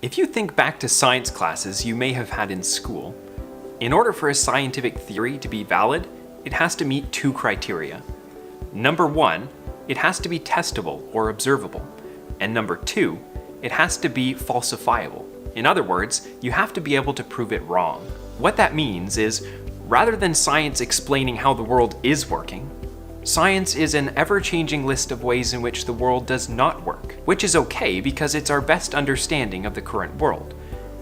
If you think back to science classes you may have had in school, in order for a scientific theory to be valid, it has to meet two criteria. Number one, it has to be testable or observable. And number two, it has to be falsifiable. In other words, you have to be able to prove it wrong. What that means is, rather than science explaining how the world is working, science is an ever-changing list of ways in which the world does not work, which is okay because it's our best understanding of the current world.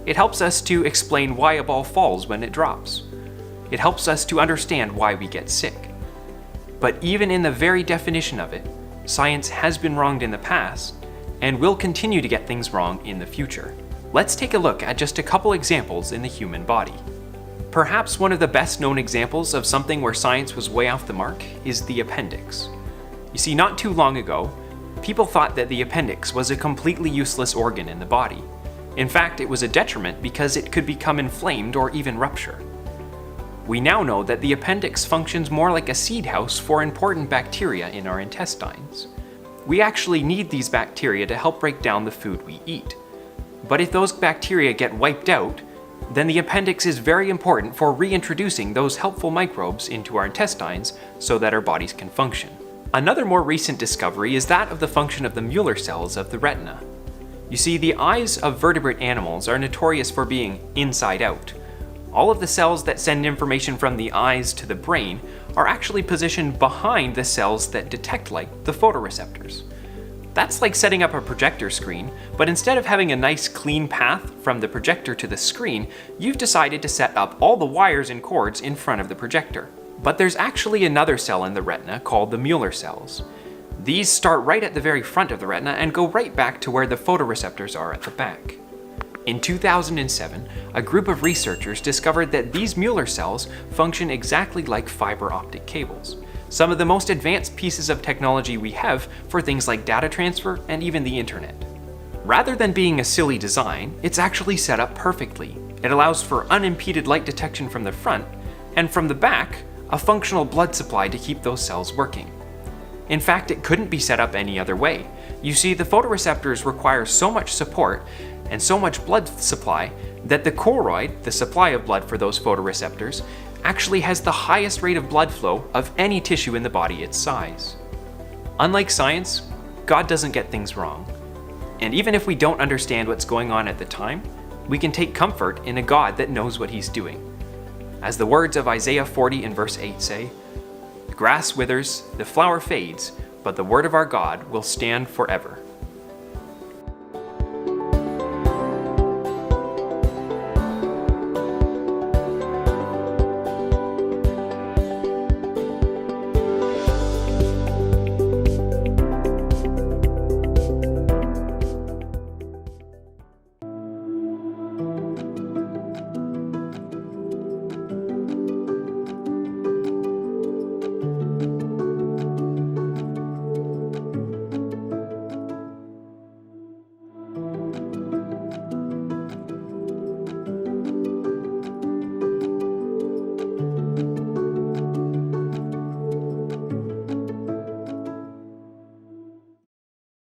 It helps us to explain why a ball falls when it drops. It helps us to understand why we get sick. But even in the very definition of it, science has been wronged in the past and will continue to get things wrong in the future. Let's take a look at just a couple examples in the human body. Perhaps one of the best known examples of something where science was way off the mark is the appendix. You see, not too long ago, people thought that the appendix was a completely useless organ in the body. In fact, it was a detriment because it could become inflamed or even rupture. We now know that the appendix functions more like a seed house for important bacteria in our intestines. We actually need these bacteria to help break down the food we eat. But if those bacteria get wiped out, then the appendix is very important for reintroducing those helpful microbes into our intestines so that our bodies can function. Another more recent discovery is that of the function of the Mueller cells of the retina. You see, the eyes of vertebrate animals are notorious for being inside out. All of the cells that send information from the eyes to the brain are actually positioned behind the cells that detect light, the photoreceptors. That's like setting up a projector screen, but instead of having a nice clean path from the projector to the screen, you've decided to set up all the wires and cords in front of the projector. But there's actually another cell in the retina called the Mueller cells. These start right at the very front of the retina and go right back to where the photoreceptors are at the back. In 2007, a group of researchers discovered that these Mueller cells function exactly like fiber optic cables, some of the most advanced pieces of technology we have for things like data transfer and even the internet. Rather than being a silly design, it's actually set up perfectly. It allows for unimpeded light detection from the front, and from the back, a functional blood supply to keep those cells working. In fact, it couldn't be set up any other way. You see, the photoreceptors require so much support and so much blood supply that the choroid, the supply of blood for those photoreceptors, actually has the highest rate of blood flow of any tissue in the body its size. Unlike science, God doesn't get things wrong. And even if we don't understand what's going on at the time, we can take comfort in a God that knows what he's doing. As the words of Isaiah 40 and verse 8 say, "The grass withers, the flower fades, but the word of our God will stand forever."